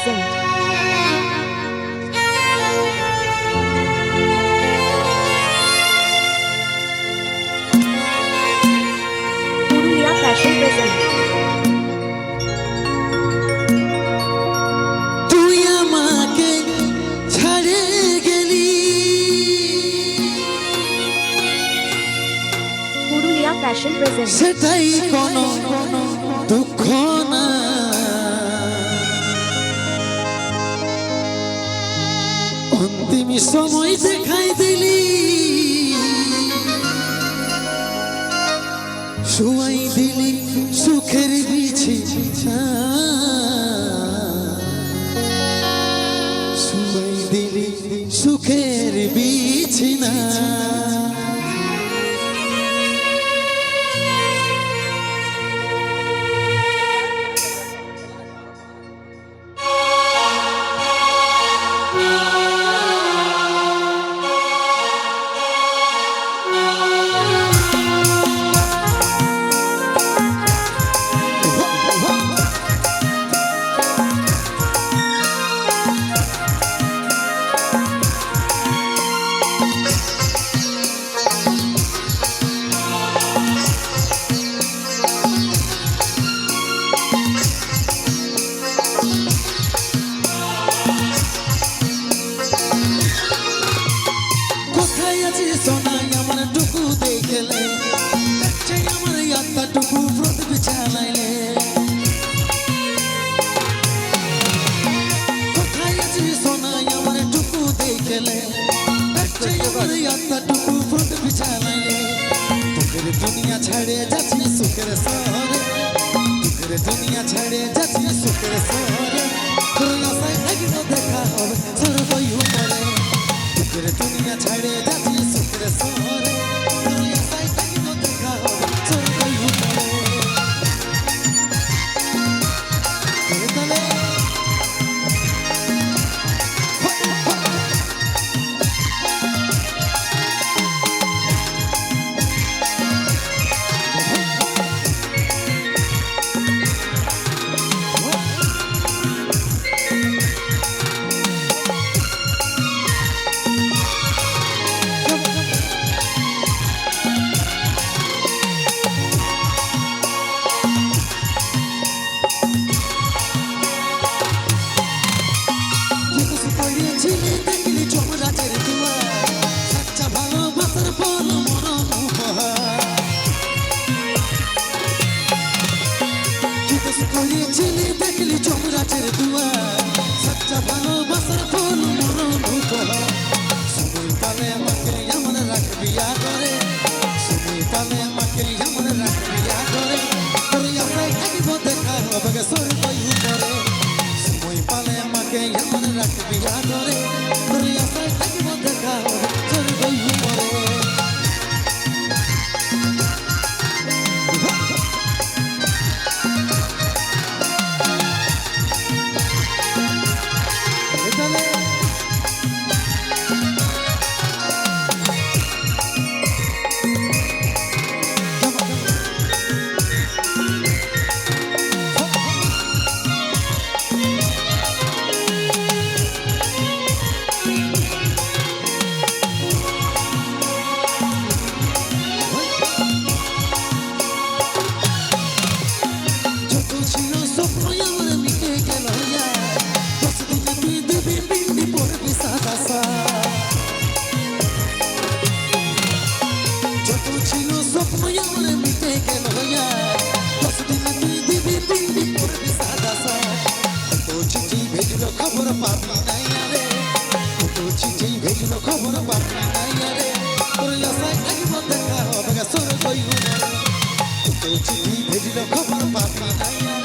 present. Purulia Fashion present. তুই আমাকে ছাড়ে গেলি Purulia Fashion present. সেটাই কোনো দুঃখ না অন্তিম সময় দেখাই দিলি শুয়াই দিলি সুখের বিছি শুয়াই দিলি সুখের বিছিনা সোনাই আমার টুকু দেখলে আমার আত্মা টুকু প্রদীপ চালাইলে কোথায় আছিস সোনাই আমার টুকু দেখলে আমার আত্মা টুকু প্রদীপ চালাইলে তোকের দুনিয়া ছাড়ে যাচ্ছি সুখের শহরে তোকের দুনিয়া ছাড়ে যাচ্ছি সুখের শহরে তোর আশায় থাকিব দেখা হবে সর্বই উপরে তোকের দুনিয়া ছাড়ে যাচ্ছি সুখের শহরে তোর আশায় থাকিব দেখা হবে সর্বই উপরে দেখলি চমরাচের দুয়ার সচ্চা ভালোবাসার ফল মরণ উপহার সময় পালে আমাকে এমন রাখবিয়া করে সময় পালে আমাকে এমন রাখবিয়া করে তোর আশায় থাকিব দেখা হবে সর্বই উপরে সময় পালে আমাকে এমন রাখবিয়া করে তোর আশায় থাকিব দেখা হবে সর্বই উপরে খবর পাবি নাই রে তো চিঠি ভেজল খবর পাবি নাই রে তোর আশায় থাকিব দেখা হবে সর্বই উপরে তো চিঠি ভেজল খবর পাবি নাই